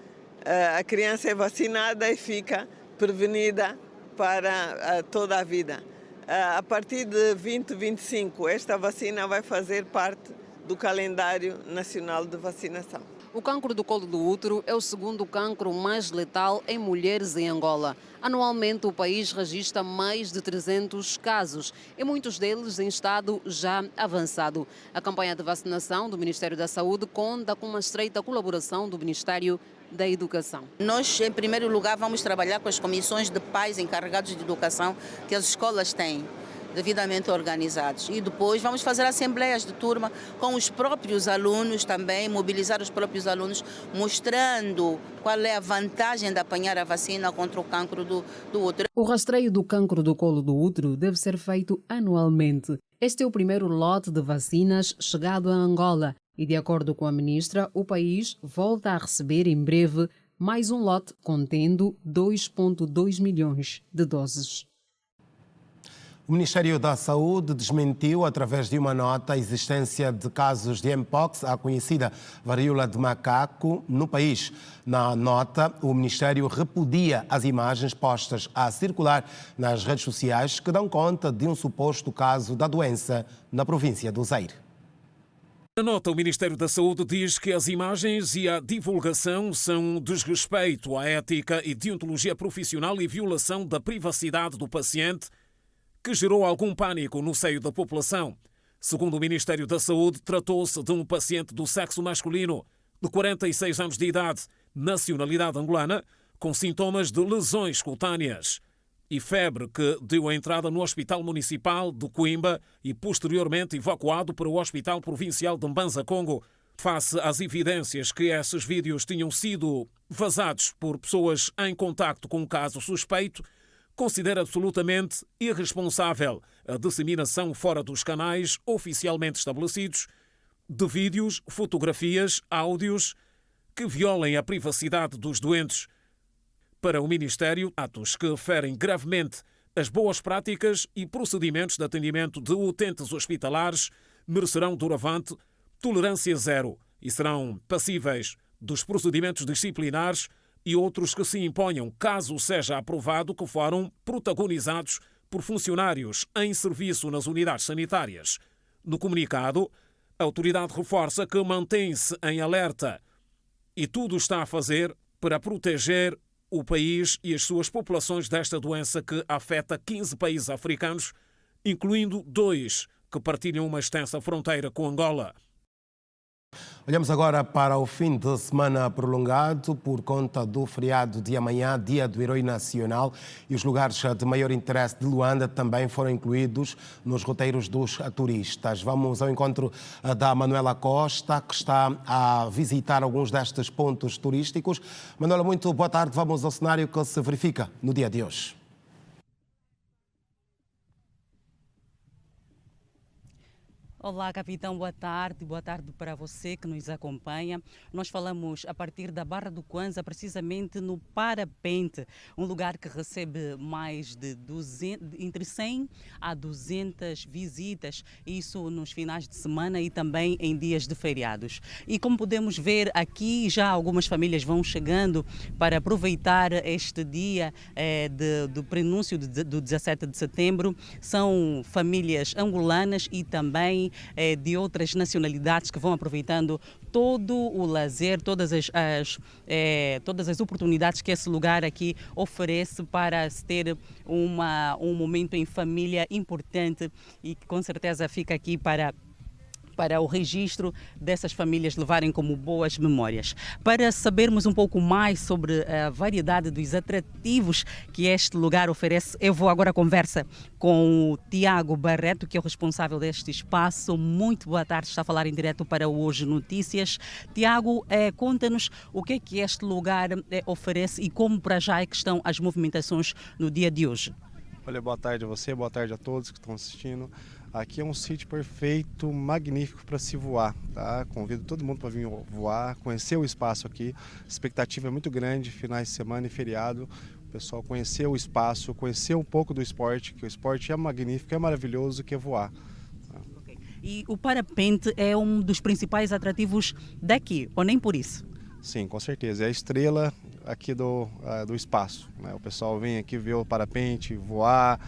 A criança é vacinada e fica prevenida para toda a vida. A partir de 2025, esta vacina vai fazer parte do calendário nacional de vacinação. O cancro do colo do útero é o segundo cancro mais letal em mulheres em Angola. Anualmente, o país registra mais de 300 casos, e muitos deles em estado já avançado. A campanha de vacinação do Ministério da Saúde conta com uma estreita colaboração do Ministério da Educação. Nós, em primeiro lugar, vamos trabalhar com as comissões de pais encarregados de educação que as escolas têm, devidamente organizados. E depois vamos fazer assembleias de turma com os próprios alunos também, mobilizar os próprios alunos, mostrando qual é a vantagem de apanhar a vacina contra o cancro do útero. O rastreio do cancro do colo do útero deve ser feito anualmente. Este é o primeiro lote de vacinas chegado a Angola e, de acordo com a ministra, o país volta a receber em breve mais um lote contendo 2,2 milhões de doses. O Ministério da Saúde desmentiu, através de uma nota, a existência de casos de Mpox, a conhecida varíola de macaco, no país. Na nota, o Ministério repudia as imagens postas a circular nas redes sociais que dão conta de um suposto caso da doença na província do Zaire. Na nota, o Ministério da Saúde diz que as imagens e a divulgação são desrespeito à ética e deontologia profissional e violação da privacidade do paciente, que gerou algum pânico no seio da população. Segundo o Ministério da Saúde, tratou-se de um paciente do sexo masculino, de 46 anos de idade, nacionalidade angolana, com sintomas de lesões cutâneas e febre, que deu a entrada no Hospital Municipal de Coimba e posteriormente evacuado para o Hospital Provincial de Mbanza, Congo. Face às evidências que esses vídeos tinham sido vazados por pessoas em contacto com o caso suspeito, considera absolutamente irresponsável a disseminação fora dos canais oficialmente estabelecidos de vídeos, fotografias, áudios que violem a privacidade dos doentes. Para o Ministério, atos que ferem gravemente as boas práticas e procedimentos de atendimento de utentes hospitalares merecerão doravante tolerância zero e serão passíveis dos procedimentos disciplinares e outros que se imponham caso seja aprovado que foram protagonizados por funcionários em serviço nas unidades sanitárias. No comunicado, a autoridade reforça que mantém-se em alerta e tudo está a fazer para proteger o país e as suas populações desta doença que afeta 15 países africanos, incluindo 2 que partilham uma extensa fronteira com Angola. Olhamos agora para o fim de semana prolongado por conta do feriado de amanhã, Dia do Herói Nacional, e os lugares de maior interesse de Luanda também foram incluídos nos roteiros dos turistas. Vamos ao encontro da Manuela Costa, que está a visitar alguns destes pontos turísticos. Manuela, muito boa tarde. Vamos ao cenário que se verifica no dia de hoje. Olá, capitão, boa tarde para você que nos acompanha. Nós falamos a partir da Barra do Kwanza, precisamente no Parapente, um lugar que recebe mais de entre 100 a 200 visitas, isso nos finais de semana e também em dias de feriados. E como podemos ver aqui, já algumas famílias vão chegando para aproveitar este dia do prenúncio do 17 de setembro. São famílias angolanas e também de outras nacionalidades que vão aproveitando todo o lazer, todas as oportunidades que esse lugar aqui oferece para se ter um momento em família importante e que com certeza fica aqui para para o registro dessas famílias levarem como boas memórias. Para sabermos um pouco mais sobre a variedade dos atrativos que este lugar oferece, eu vou agora conversa com o Tiago Barreto, que é o responsável deste espaço. Muito boa tarde, está a falar em direto para o Hoje Notícias. Tiago, conta-nos o que é que este lugar oferece e como para já é que estão as movimentações no dia de hoje. Olha, boa tarde a você, boa tarde a todos que estão assistindo. Aqui é um sítio perfeito, magnífico para se voar, tá? Convido todo mundo para vir voar, conhecer o espaço aqui. A expectativa é muito grande, finais de semana e feriado. O pessoal conhecer o espaço, conhecer um pouco do esporte, que o esporte é magnífico, é maravilhoso, que é voar. Tá? Okay. E o parapente é um dos principais atrativos daqui, ou nem por isso? Sim, com certeza. É a estrela aqui do espaço, né? O pessoal vem aqui ver o parapente, voar.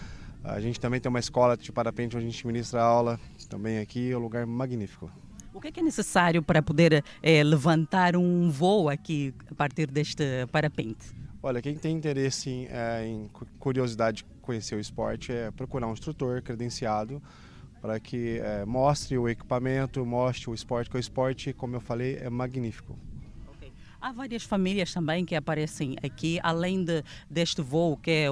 A gente também tem uma escola de parapente onde a gente ministra aula também aqui, é um lugar magnífico. O que é necessário para poder levantar um voo aqui a partir deste parapente? Olha, quem tem interesse em curiosidade de conhecer o esporte é procurar um instrutor credenciado para que mostre o equipamento, mostre o esporte, porque o esporte, como eu falei, é magnífico. Há várias famílias também que aparecem aqui, além deste voo que é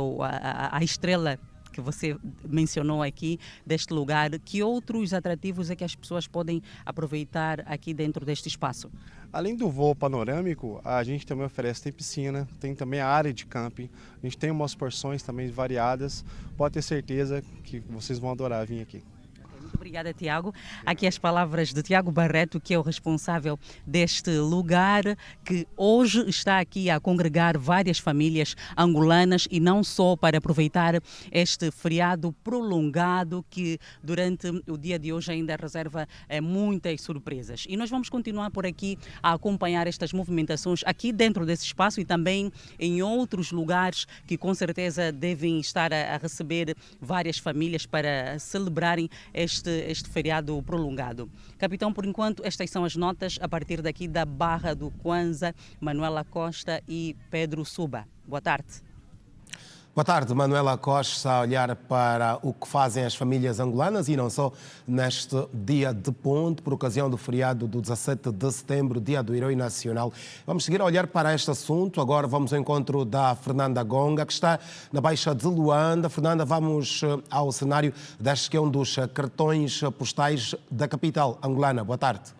a estrela que você mencionou aqui, deste lugar. Que outros atrativos é que as pessoas podem aproveitar aqui dentro deste espaço? Além do voo panorâmico, a gente também oferece, tem piscina, tem também a área de camping, a gente tem umas porções também variadas, pode ter certeza que vocês vão adorar vir aqui. Muito obrigada, Tiago. Aqui as palavras de Tiago Barreto, que é o responsável deste lugar, que hoje está aqui a congregar várias famílias angolanas e não só para aproveitar este feriado prolongado que durante o dia de hoje ainda reserva muitas surpresas. E nós vamos continuar por aqui a acompanhar estas movimentações aqui dentro desse espaço e também em outros lugares que com certeza devem estar a receber várias famílias para celebrarem este feriado prolongado. Capitão, por enquanto, estas são as notas a partir daqui da Barra do Kwanza, Manuela Costa e Pedro Suba. Boa tarde. Boa tarde, Manuela Costa, a olhar para o que fazem as famílias angolanas e não só neste dia de ponte, por ocasião do feriado do 17 de setembro, dia do Herói Nacional. Vamos seguir a olhar para este assunto. Agora vamos ao encontro da Fernanda Gonga, que está na Baixa de Luanda. Fernanda, vamos ao cenário deste que é um dos cartões postais da capital angolana. Boa tarde.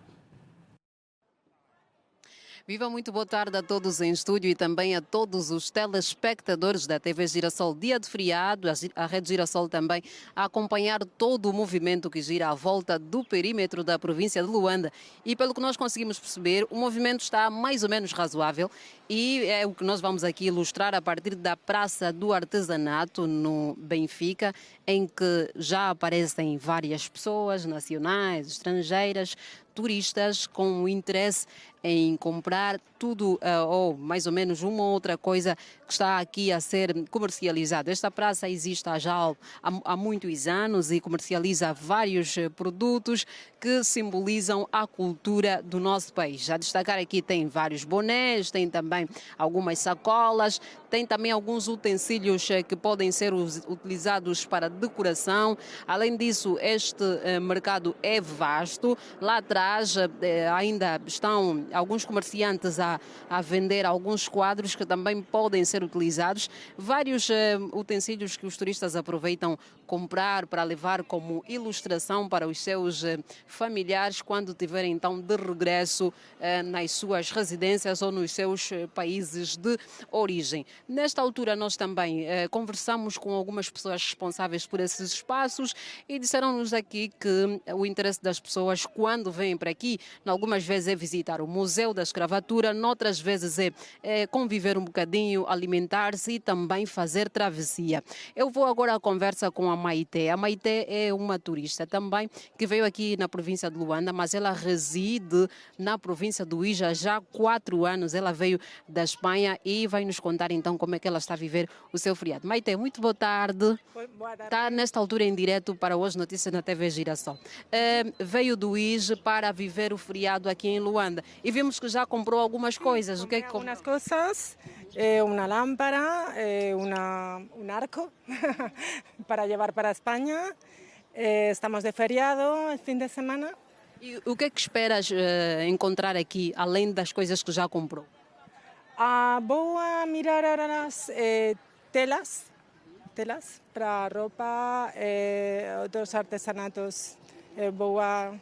Viva, muito boa tarde a todos em estúdio e também a todos os telespectadores da TV Girassol. Dia de feriado, a Rede Girassol também a acompanhar todo o movimento que gira à volta do perímetro da província de Luanda. E pelo que nós conseguimos perceber, o movimento está mais ou menos razoável e é o que nós vamos aqui ilustrar a partir da Praça do Artesanato, no Benfica, em que já aparecem várias pessoas nacionais, estrangeiras, turistas com interesse em comprar tudo ou mais ou menos uma ou outra coisa que está aqui a ser comercializado. Esta praça existe já há muitos anos e comercializa vários produtos que simbolizam a cultura do nosso país. A destacar aqui tem vários bonés, tem também algumas sacolas, tem também alguns utensílios que podem ser utilizados para decoração. Além disso, este mercado é vasto. Lá atrás ainda estão alguns comerciantes a vender alguns quadros que também podem ser utilizados. Vários utensílios que os turistas aproveitam comprar para levar como ilustração para os seus familiares quando tiverem então de regresso nas suas residências ou nos seus países de origem. Nesta altura nós também conversamos com algumas pessoas responsáveis por esses espaços e disseram-nos aqui que o interesse das pessoas quando vêm para aqui, algumas vezes é visitar o Museu da Escravatura, noutras vezes é conviver um bocadinho, alimentar-se e também fazer travessia. Eu vou agora à conversa com a Maite. A Maite é uma turista também que veio aqui na província de Luanda, mas ela reside na província do Ija já há 4 anos. Ela veio da Espanha e vai nos contar então como é que ela está a viver o seu feriado. Maite, muito boa tarde. Boa tarde. Está nesta altura em direto para Hoje Notícias na TV Girassol. Veio do Ija para viver o feriado aqui em Luanda e vimos que já comprou algumas coisas. O que é que comprou? Algumas coisas, uma lámpara, um arco para levar para a Espanha. Estamos de feriado el fin de semana E o que é que esperas encontrar aqui, além das coisas que já comprou? Vou a mirar agora as telas para roupa, outros artesanatos. Vou a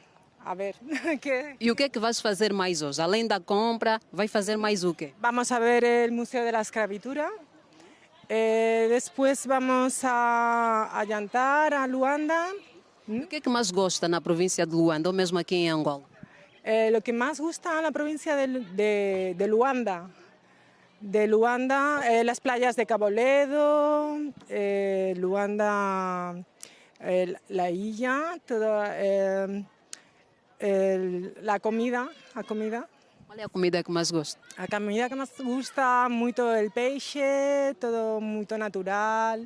ver. E o que é que vais fazer mais hoje? Além da compra, vai fazer mais o quê? Vamos a ver o Museu da Escravitura. Depois vamos a jantar a Luanda. O que é que mais gosta na província de Luanda ou mesmo aqui em Angola? O que mais gusta na província de Luanda. De Luanda, las playas de Cabo Ledo, Luanda, la isla, toda a comida. Qual é a comida que mais gosta? A comida que mais gusta, muito o peixe, todo muito natural.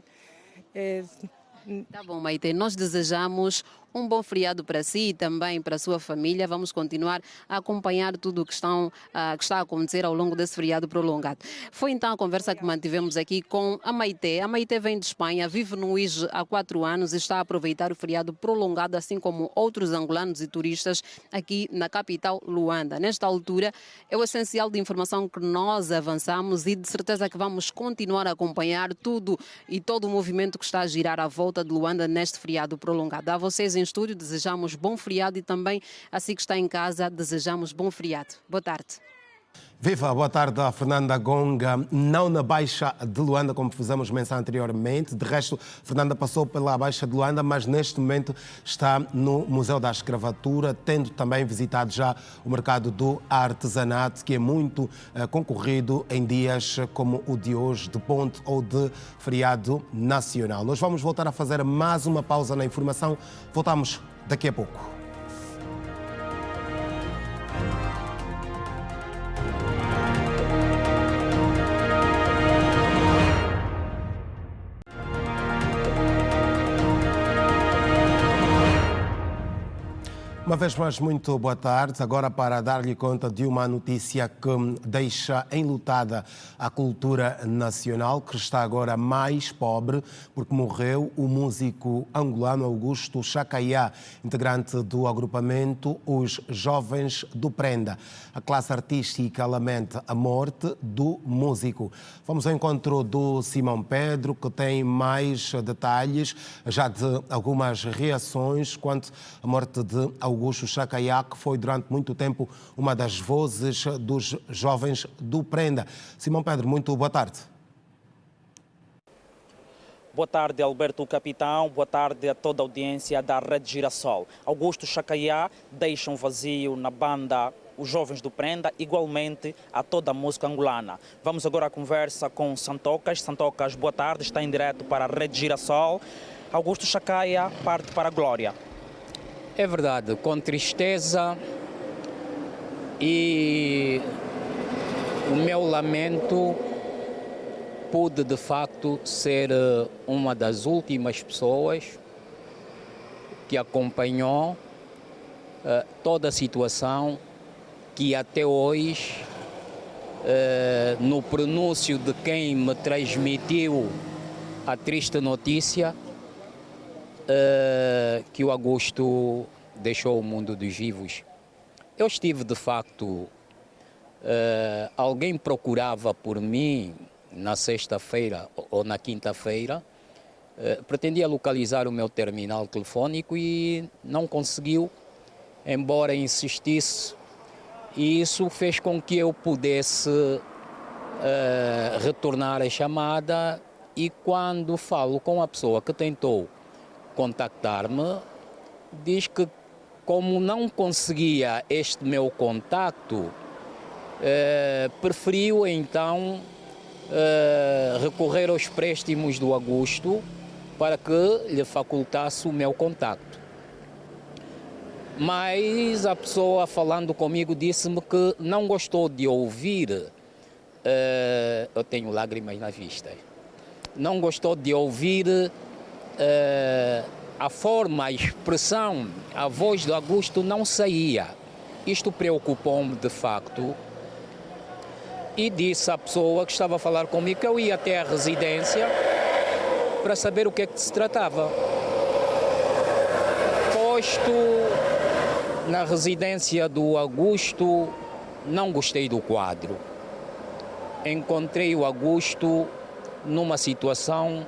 Tá bom, Maite, nós desejamos um bom feriado para si e também para a sua família. Vamos continuar a acompanhar tudo o que está a acontecer ao longo desse feriado prolongado. Foi então a conversa que mantivemos aqui com a Maite. A Maite vem de Espanha, vive no IJE há 4 anos e está a aproveitar o feriado prolongado, assim como outros angolanos e turistas aqui na capital, Luanda. Nesta altura, é o essencial de informação que nós avançamos e de certeza que vamos continuar a acompanhar tudo e todo o movimento que está a girar à volta de Luanda neste feriado prolongado. A vocês em estúdio desejamos bom feriado e também a si que está em casa desejamos bom feriado. Boa tarde. Viva, boa tarde a Fernanda Gonga, não na Baixa de Luanda, como fizemos menção anteriormente. De resto, Fernanda passou pela Baixa de Luanda, mas neste momento está no Museu da Escravatura, tendo também visitado já o mercado do artesanato, que é muito concorrido em dias como o de hoje, de ponte ou de feriado nacional. Nós vamos voltar a fazer mais uma pausa na informação. Voltamos daqui a pouco. Uma vez mais, muito boa tarde. Agora para dar-lhe conta de uma notícia que deixa enlutada a cultura nacional, que está agora mais pobre, porque morreu o músico angolano Augusto Chacaiá, integrante do agrupamento Os Jovens do Prenda. A classe artística lamenta a morte do músico. Vamos ao encontro do Simão Pedro, que tem mais detalhes já de algumas reações quanto à morte de Augusto Chacaiá, que foi durante muito tempo uma das vozes dos Jovens do Prenda. Simão Pedro, muito boa tarde. Boa tarde, Alberto Capitão. Boa tarde a toda a audiência da Rede Girassol. Augusto Chacaiá deixa um vazio na banda Os Jovens do Prenda, igualmente a toda a música angolana. Vamos agora à conversa com Santocas. Santocas, boa tarde. Está em direto para a Rede Girassol. Augusto Chacaiá parte para a glória. É verdade, com tristeza e o meu lamento, pude de facto ser uma das últimas pessoas que acompanhou toda a situação que até hoje, no pronúncio de quem me transmitiu a triste notícia, que o Augusto deixou o mundo dos vivos. Eu estive de facto, alguém procurava por mim na sexta-feira ou na quinta-feira, pretendia localizar o meu terminal telefónico e não conseguiu, embora insistisse, e isso fez com que eu pudesse retornar a chamada, e quando falo com a pessoa que tentou contactar-me, diz que como não conseguia este meu contacto, preferiu então recorrer aos préstimos do Augusto para que lhe facultasse o meu contacto. Mas a pessoa falando comigo disse-me que não gostou de ouvir, eu tenho lágrimas na vista, não gostou de ouvir a forma, a expressão, a voz do Augusto não saía. Isto preocupou-me de facto e disse à pessoa que estava a falar comigo que eu ia até a residência para saber o que é que se tratava. Posto Na residência do Augusto, não gostei do quadro. Encontrei o Augusto numa situação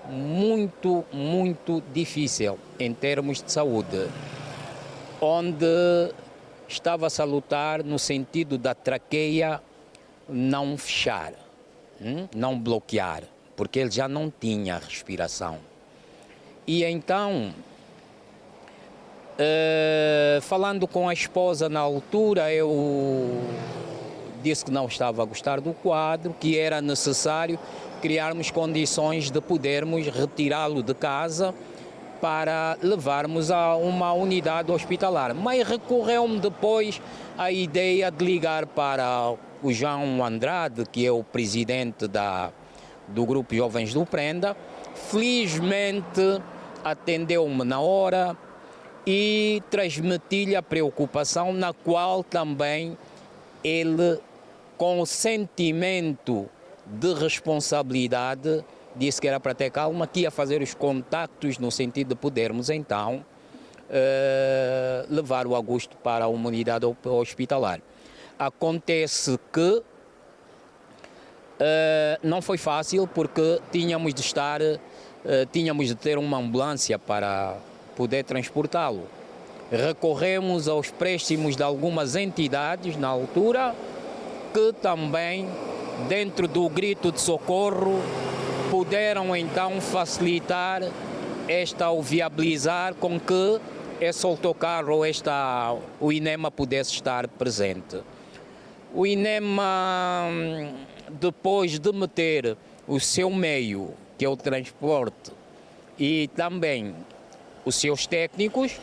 muito, muito difícil em termos de saúde, onde estava a lutar no sentido da traqueia não fechar, não bloquear, porque ele já não tinha respiração. E então, falando com a esposa na altura, eu disse que não estava a gostar do quadro, que era necessário criarmos condições de podermos retirá-lo de casa para levarmos a uma unidade hospitalar. Mas recorreu-me depois a ideia de ligar para o João Andrade, que é o presidente do Grupo Jovens do Prenda. Felizmente atendeu-me na hora e transmiti-lhe a preocupação, na qual também ele, com o sentimento de responsabilidade, disse que era para ter calma, que ia fazer os contactos no sentido de podermos então levar o Augusto para uma unidade hospitalar. Acontece que não foi fácil, porque tínhamos de ter uma ambulância para poder transportá-lo. Recorremos aos préstimos de algumas entidades na altura, que também, dentro do grito de socorro, puderam então facilitar ou viabilizar com que esse autocarro ou o INEMA pudesse estar presente. O INEMA, depois de meter o seu meio, que é o transporte, e também os seus técnicos,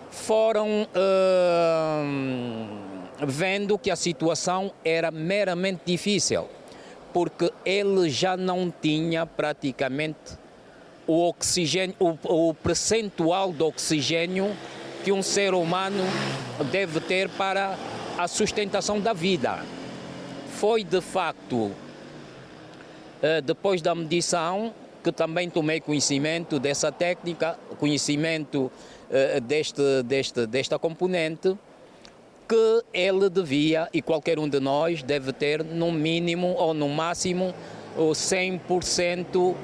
foram vendo que a situação era meramente difícil, porque ele já não tinha praticamente o oxigênio, o percentual de oxigênio que um ser humano deve ter para a sustentação da vida. Foi de facto depois da medição que também tomei conhecimento dessa técnica, conhecimento desta componente, que ele devia, e qualquer um de nós deve ter, no mínimo ou no máximo, 100%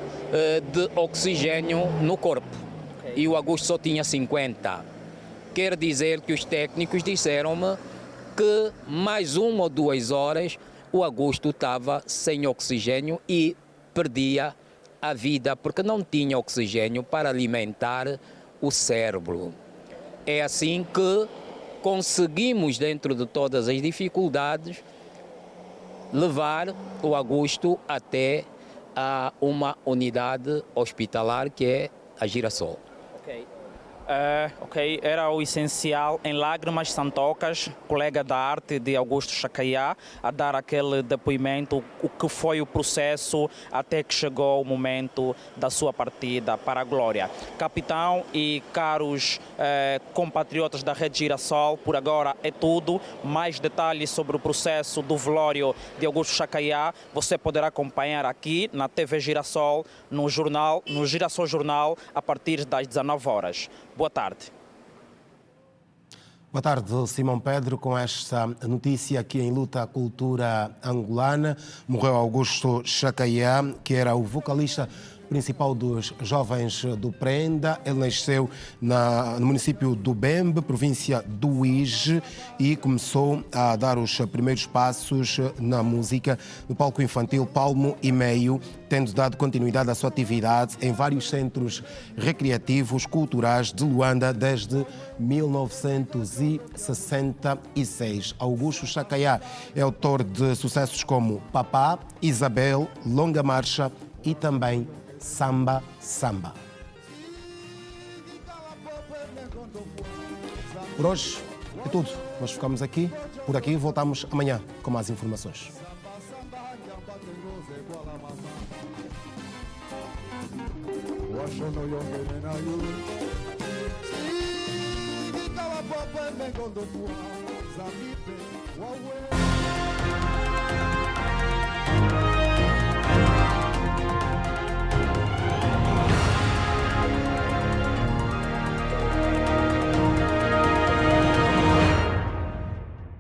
de oxigênio no corpo. E o Augusto só tinha 50%. Quer dizer que os técnicos disseram-me que mais 1 ou 2 horas o Augusto estava sem oxigênio e perdia a vida, porque não tinha oxigênio para alimentar o cérebro. É assim que conseguimos, dentro de todas as dificuldades, levar o Augusto até a uma unidade hospitalar, que é a Girassol. Era o essencial. Em Lágrimas Santocas, colega da arte de Augusto Chacaiá, a dar aquele depoimento, o que foi o processo até que chegou o momento da sua partida para a glória. Capitão e caros compatriotas da Rede Girassol, por agora é tudo. Mais detalhes sobre o processo do velório de Augusto Chacaiá você poderá acompanhar aqui na TV Girassol, no Girassol Jornal, a partir das 19 horas. Boa tarde. Boa tarde, Simão Pedro. Com esta notícia aqui em luta à cultura angolana, morreu Augusto Chacaiá, que era o vocalista principal dos Jovens do Prenda. Ele nasceu no município do Bembe, província do Uíge, e começou a dar os primeiros passos na música no palco infantil Palmo e Meio, tendo dado continuidade à sua atividade em vários centros recreativos culturais de Luanda desde 1966. Augusto Chacaiá é autor de sucessos como Papá, Isabel, Longa Marcha e também Samba Samba. Por hoje é tudo. Nós ficamos por aqui, voltamos amanhã com mais informações.